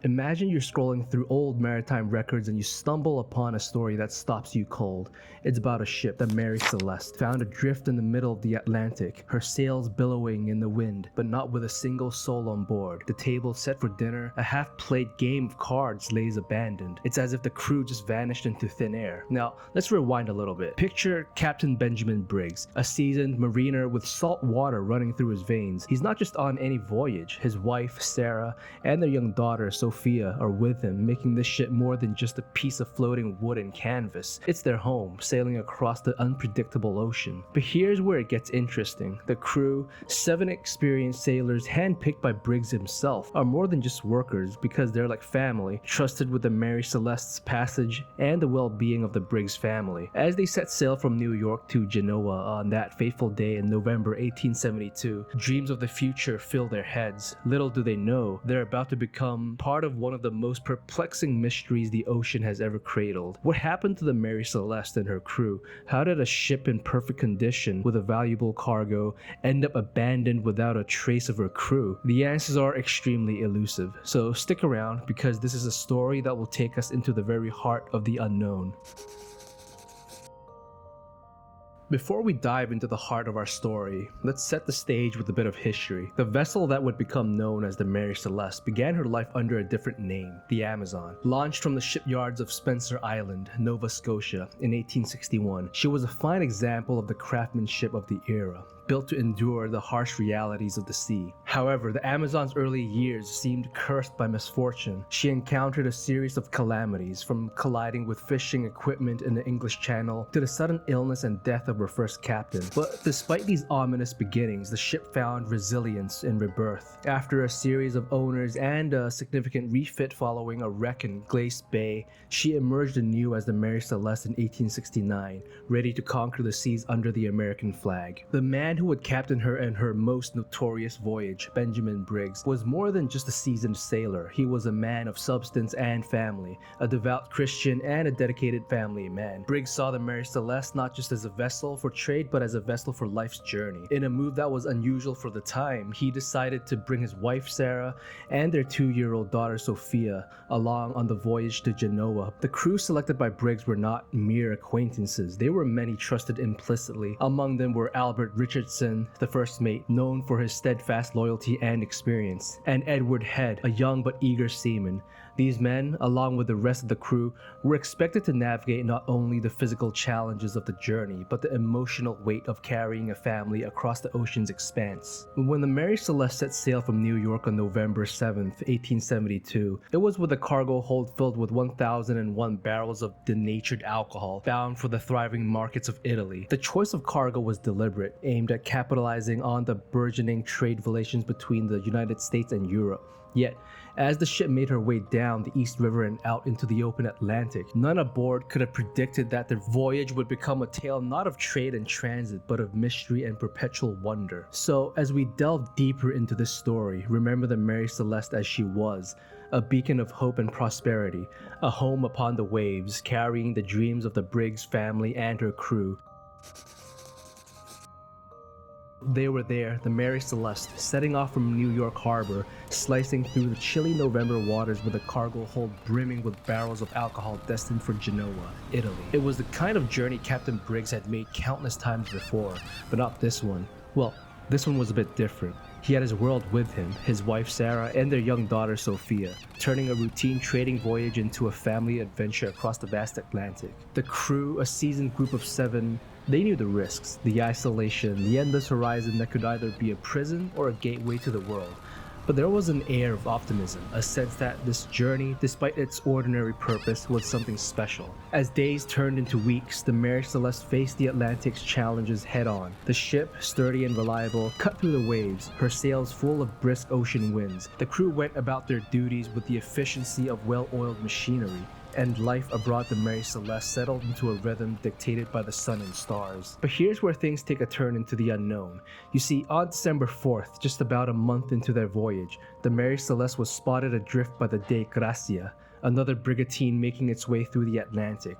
Imagine you're scrolling through old maritime records and you stumble upon a story that stops you cold. It's about a ship, the Mary Celeste, found adrift in the middle of the Atlantic, her sails billowing in the wind, but not with a single soul on board. The table set for dinner, a half-played game of cards lays abandoned. It's as if the crew just vanished into thin air. Now, let's rewind a little bit. Picture Captain Benjamin Briggs, a seasoned mariner with salt water running through his veins. He's not just on any voyage. His wife, Sarah, and their young daughter, Sophia, are with him, making this ship more than just a piece of floating wood and canvas. It's their home, sailing across the unpredictable ocean. But here's where it gets interesting. The crew, 7 experienced sailors handpicked by Briggs himself, are more than just workers because they're like family, trusted with the Mary Celeste's passage and the well-being of the Briggs family. As they set sail from New York to Genoa on that fateful day in November 1872, dreams of the future fill their heads. Little do they know, they're about to become part of one of the most perplexing mysteries the ocean has ever cradled. What happened to the Mary Celeste and her crew? How did a ship in perfect condition with a valuable cargo end up abandoned without a trace of her crew? The answers are extremely elusive, so stick around because this is a story that will take us into the very heart of the unknown. Before we dive into the heart of our story, let's set the stage with a bit of history. The vessel that would become known as the Mary Celeste began her life under a different name, the Amazon. Launched from the shipyards of Spencer Island, Nova Scotia in 1861, she was a fine example of the craftsmanship of the era, built to endure the harsh realities of the sea. However, the Amazon's early years seemed cursed by misfortune. She encountered a series of calamities, from colliding with fishing equipment in the English Channel to the sudden illness and death of her first captain. But despite these ominous beginnings, the ship found resilience and rebirth. After a series of owners and a significant refit following a wreck in Glace Bay, she emerged anew as the Mary Celeste in 1869, ready to conquer the seas under the American flag. The man who would captain her in her most notorious voyage, Benjamin Briggs, was more than just a seasoned sailor. He was a man of substance and family, a devout Christian and a dedicated family man. Briggs saw the Mary Celeste not just as a vessel for trade, but as a vessel for life's journey. In a move that was unusual for the time, he decided to bring his wife Sarah and their 2-year-old daughter Sophia along on the voyage to Genoa. The crew selected by Briggs were not mere acquaintances. They were men he trusted implicitly. Among them were Albert Richardson, the first mate, known for his steadfast loyalty and experience, and Edward Head, a young but eager seaman. These men, along with the rest of the crew, were expected to navigate not only the physical challenges of the journey, but the emotional weight of carrying a family across the ocean's expanse. When the Mary Celeste set sail from New York on November 7th, 1872, it was with a cargo hold filled with 1,001 barrels of denatured alcohol, bound for the thriving markets of Italy. The choice of cargo was deliberate, aimed at capitalizing on the burgeoning trade relations between the United States and Europe. Yet, as the ship made her way down the East River and out into the open Atlantic, none aboard could have predicted that their voyage would become a tale not of trade and transit, but of mystery and perpetual wonder. So, as we delve deeper into this story, remember the Mary Celeste as she was, a beacon of hope and prosperity, a home upon the waves, carrying the dreams of the Briggs family and her crew. They were there, the Mary Celeste, setting off from New York Harbor, slicing through the chilly November waters with a cargo hold brimming with barrels of alcohol destined for Genoa, Italy. It was the kind of journey Captain Briggs had made countless times before, but not this one. Well, this one was a bit different. He had his world with him, his wife Sarah and their young daughter Sophia, turning a routine trading voyage into a family adventure across the vast Atlantic. The crew, a seasoned group of 7, they knew the risks, the isolation, the endless horizon that could either be a prison or a gateway to the world. But there was an air of optimism, a sense that this journey, despite its ordinary purpose, was something special. As days turned into weeks, the Mary Celeste faced the Atlantic's challenges head-on. The ship, sturdy and reliable, cut through the waves, her sails full of brisk ocean winds. The crew went about their duties with the efficiency of well-oiled machinery, and life aboard the Mary Celeste settled into a rhythm dictated by the sun and stars. But here's where things take a turn into the unknown. You see, on December 4th, just about a month into their voyage, the Mary Celeste was spotted adrift by the Dei Gracia, another brigantine making its way through the Atlantic.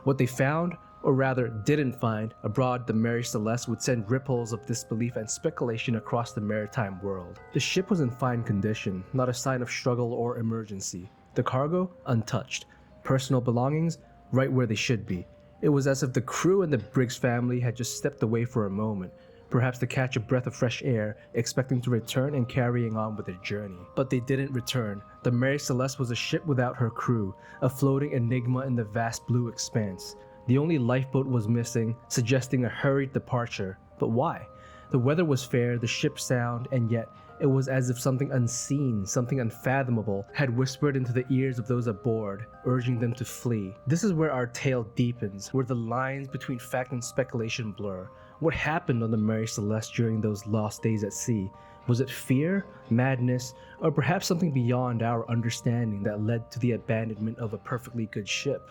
What they found or rather didn't find, aboard the Mary Celeste would send ripples of disbelief and speculation across the maritime world. The ship was in fine condition, not a sign of struggle or emergency. The cargo, untouched. Personal belongings, right where they should be. It was as if the crew and the Briggs family had just stepped away for a moment, perhaps to catch a breath of fresh air, expecting to return and carrying on with their journey. But they didn't return. The Mary Celeste was a ship without her crew, a floating enigma in the vast blue expanse. The only lifeboat was missing, suggesting a hurried departure. But why? The weather was fair, the ship sound, and yet it was as if something unseen, something unfathomable, had whispered into the ears of those aboard, urging them to flee. This is where our tale deepens, where the lines between fact and speculation blur. What happened on the Mary Celeste during those lost days at sea? Was it fear, madness, or perhaps something beyond our understanding that led to the abandonment of a perfectly good ship?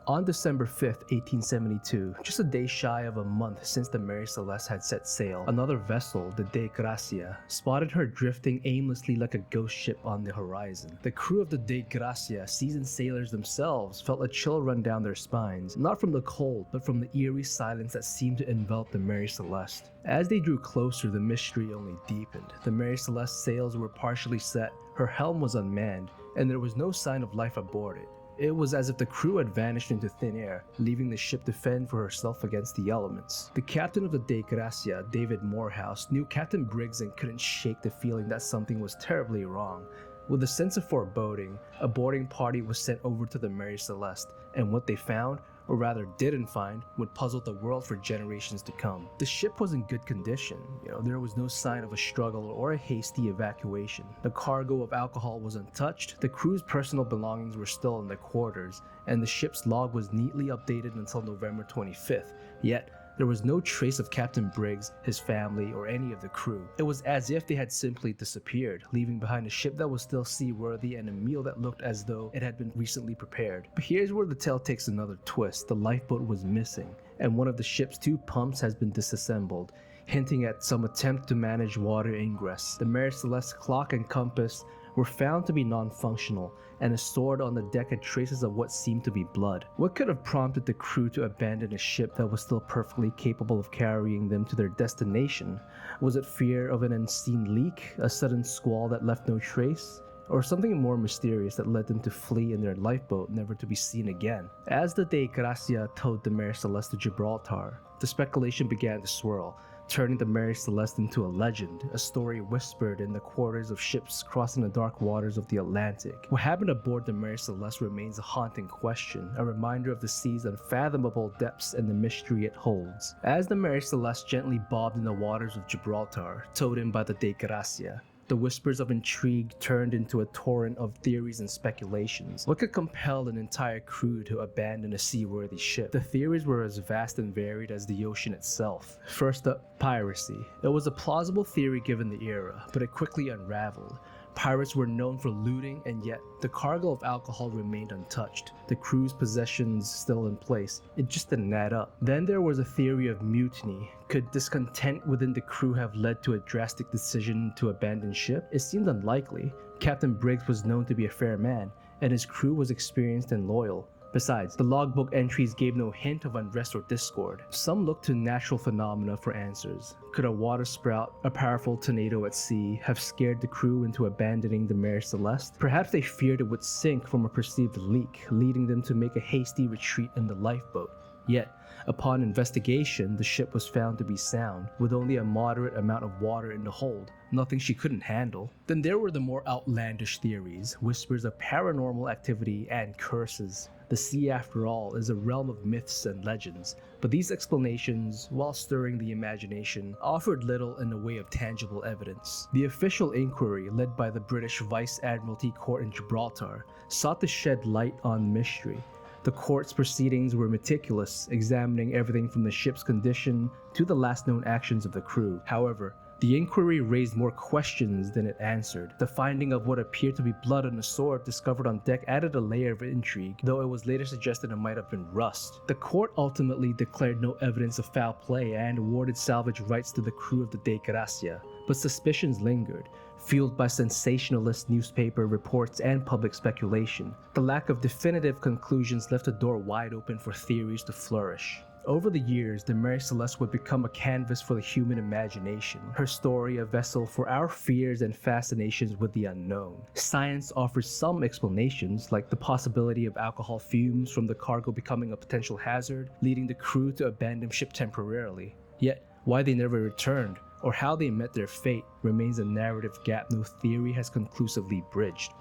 On December 5th, 1872, just a day shy of a month since the Mary Celeste had set sail, another vessel, the De Gracia, spotted her drifting aimlessly like a ghost ship on the horizon. The crew of the De Gracia, seasoned sailors themselves, felt a chill run down their spines, not from the cold, but from the eerie silence that seemed to envelop the Mary Celeste. As they drew closer, the mystery only deepened. The Mary Celeste's sails were partially set, her helm was unmanned, and there was no sign of life aboard it. It was as if the crew had vanished into thin air, leaving the ship to fend for herself against the elements. The captain of the De Gracia, David Morehouse, knew Captain Briggs and couldn't shake the feeling that something was terribly wrong. With a sense of foreboding, a boarding party was sent over to the Mary Celeste, and what they found, or rather didn't find, would puzzle the world for generations to come. The ship was in good condition. There was no sign of a struggle or a hasty evacuation. The cargo of alcohol was untouched, the crew's personal belongings were still in their quarters, and the ship's log was neatly updated until November 25th. Yet, there was no trace of Captain Briggs, his family, or any of the crew. It was as if they had simply disappeared, leaving behind a ship that was still seaworthy and a meal that looked as though it had been recently prepared. But here's where the tale takes another twist. The lifeboat was missing, and one of the ship's two pumps has been disassembled, hinting at some attempt to manage water ingress. The Mary Celeste's clock and compass were found to be non-functional, and a sword on the deck had traces of what seemed to be blood. What could have prompted the crew to abandon a ship that was still perfectly capable of carrying them to their destination? Was it fear of an unseen leak, a sudden squall that left no trace? Or something more mysterious that led them to flee in their lifeboat, never to be seen again? As the De Gracia towed the Mary Celeste to Gibraltar, the speculation began to swirl, turning the Mary Celeste into a legend, a story whispered in the quarters of ships crossing the dark waters of the Atlantic. What happened aboard the Mary Celeste remains a haunting question, a reminder of the sea's unfathomable depths and the mystery it holds. As the Mary Celeste gently bobbed in the waters of Gibraltar, towed in by the De Gracia, the whispers of intrigue turned into a torrent of theories and speculations. What could compel an entire crew to abandon a seaworthy ship? The theories were as vast and varied as the ocean itself. First up, piracy. It was a plausible theory given the era, but it quickly unraveled. Pirates were known for looting, and yet the cargo of alcohol remained untouched. The crew's possessions still in place. It just didn't add up. Then there was a theory of mutiny. Could discontent within the crew have led to a drastic decision to abandon ship? It seemed unlikely. Captain Briggs was known to be a fair man, and his crew was experienced and loyal. Besides, the logbook entries gave no hint of unrest or discord. Some looked to natural phenomena for answers. Could a waterspout, a powerful tornado at sea, have scared the crew into abandoning the Mary Celeste? Perhaps they feared it would sink from a perceived leak, leading them to make a hasty retreat in the lifeboat. Yet, upon investigation, the ship was found to be sound, with only a moderate amount of water in the hold, nothing she couldn't handle. Then there were the more outlandish theories, whispers of paranormal activity and curses. The sea, after all, is a realm of myths and legends, but these explanations, while stirring the imagination, offered little in the way of tangible evidence. The official inquiry, led by the British Vice Admiralty Court in Gibraltar, sought to shed light on the mystery. The court's proceedings were meticulous, examining everything from the ship's condition to the last known actions of the crew. However, the inquiry raised more questions than it answered. The finding of what appeared to be blood on a sword discovered on deck added a layer of intrigue, though it was later suggested it might have been rust. The court ultimately declared no evidence of foul play and awarded salvage rights to the crew of the De Gracia, but suspicions lingered. fueled by sensationalist newspaper reports and public speculation. The lack of definitive conclusions left the door wide open for theories to flourish. Over the years, the Mary Celeste would become a canvas for the human imagination, her story a vessel for our fears and fascinations with the unknown. Science offers some explanations, like the possibility of alcohol fumes from the cargo becoming a potential hazard, leading the crew to abandon ship temporarily. Yet, why they never returned, or how they met their fate, remains a narrative gap no theory has conclusively bridged.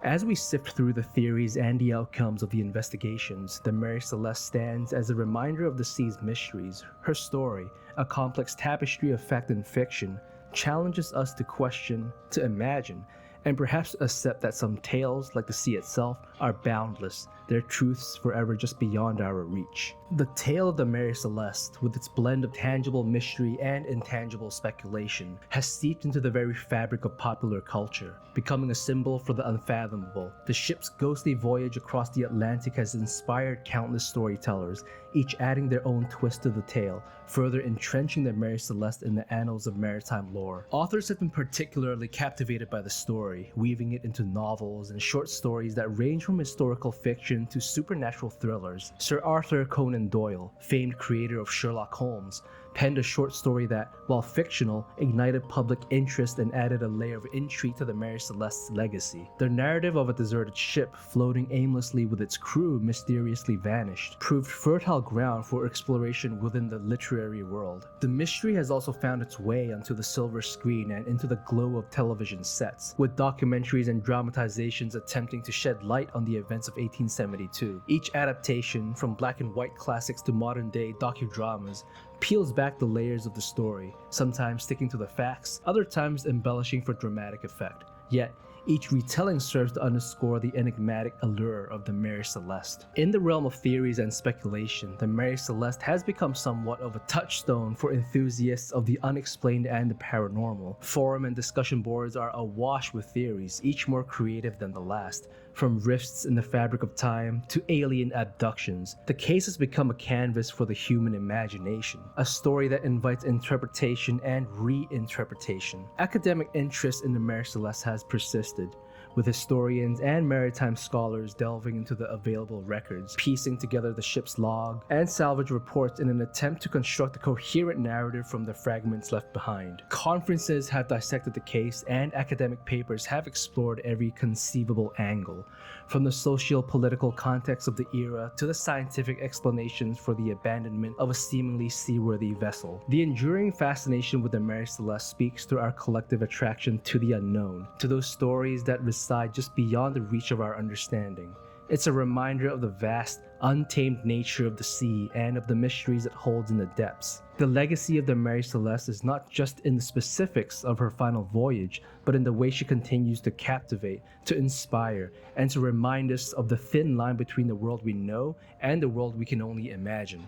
As we sift through the theories and the outcomes of the investigations, the Mary Celeste stands as a reminder of the sea's mysteries. Her story, a complex tapestry of fact and fiction, challenges us to question, to imagine, and perhaps accept that some tales, like the sea itself, are boundless, their truths forever just beyond our reach. The tale of the Mary Celeste, with its blend of tangible mystery and intangible speculation, has seeped into the very fabric of popular culture, becoming a symbol for the unfathomable. The ship's ghostly voyage across the Atlantic has inspired countless storytellers, each adding their own twist to the tale, further entrenching the Mary Celeste in the annals of maritime lore. Authors have been particularly captivated by the story, weaving it into novels and short stories that range from historical fiction to supernatural thrillers. Sir Arthur Conan Doyle, famed creator of Sherlock Holmes, penned a short story that, while fictional, ignited public interest and added a layer of intrigue to the Mary Celeste's legacy. The narrative of a deserted ship floating aimlessly with its crew mysteriously vanished proved fertile ground for exploration within the literary world. The mystery has also found its way onto the silver screen and into the glow of television sets, with documentaries and dramatizations attempting to shed light on the events of 1872. Each adaptation, from black and white classics to modern-day docudramas, peels back the layers of the story, sometimes sticking to the facts, other times embellishing for dramatic effect. Yet, each retelling serves to underscore the enigmatic allure of the Mary Celeste. In the realm of theories and speculation, the Mary Celeste has become somewhat of a touchstone for enthusiasts of the unexplained and the paranormal. Forum and discussion boards are awash with theories, each more creative than the last. From rifts in the fabric of time to alien abductions, the case has become a canvas for the human imagination, a story that invites interpretation and reinterpretation. Academic interest in the Mary Celeste has persisted, with historians and maritime scholars delving into the available records, piecing together the ship's log and salvage reports in an attempt to construct a coherent narrative from the fragments left behind. Conferences have dissected the case, and academic papers have explored every conceivable angle, from the socio-political context of the era to the scientific explanations for the abandonment of a seemingly seaworthy vessel. The enduring fascination with the Mary Celeste speaks to our collective attraction to the unknown, to those stories that reside just beyond the reach of our understanding. It's a reminder of the vast, untamed nature of the sea and of the mysteries it holds in the depths. The legacy of the Mary Celeste is not just in the specifics of her final voyage, but in the way she continues to captivate, to inspire, and to remind us of the thin line between the world we know and the world we can only imagine.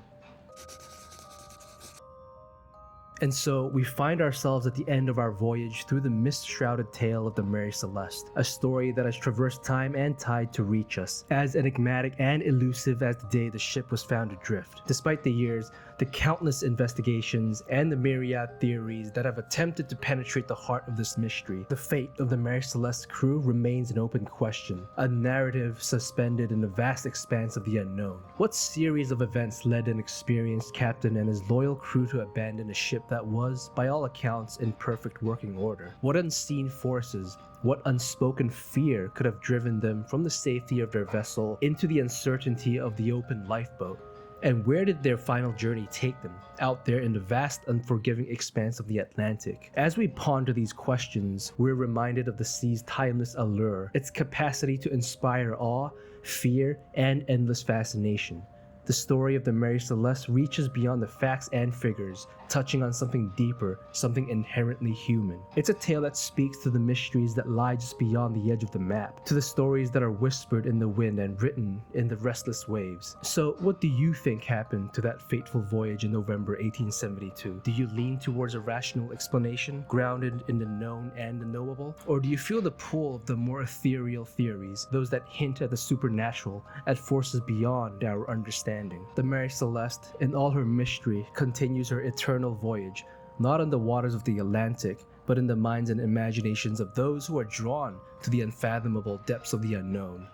And so, we find ourselves at the end of our voyage through the mist-shrouded tale of the Mary Celeste, a story that has traversed time and tide to reach us, as enigmatic and elusive as the day the ship was found adrift. Despite the years, the countless investigations, and the myriad theories that have attempted to penetrate the heart of this mystery, the fate of the Mary Celeste's crew remains an open question, a narrative suspended in the vast expanse of the unknown. What series of events led an experienced captain and his loyal crew to abandon a ship that was, by all accounts, in perfect working order? What unseen forces, what unspoken fear could have driven them from the safety of their vessel into the uncertainty of the open lifeboat? And where did their final journey take them, out there in the vast, unforgiving expanse of the Atlantic? As we ponder these questions, we're reminded of the sea's timeless allure, its capacity to inspire awe, fear, and endless fascination. The story of the Mary Celeste reaches beyond the facts and figures, touching on something deeper, something inherently human. It's a tale that speaks to the mysteries that lie just beyond the edge of the map, to the stories that are whispered in the wind and written in the restless waves. So, what do you think happened to that fateful voyage in November 1872? Do you lean towards a rational explanation, grounded in the known and the knowable? Or do you feel the pull of the more ethereal theories, those that hint at the supernatural, at forces beyond our understanding? The Mary Celeste, in all her mystery, continues her eternal voyage, not on the waters of the Atlantic, but in the minds and imaginations of those who are drawn to the unfathomable depths of the unknown.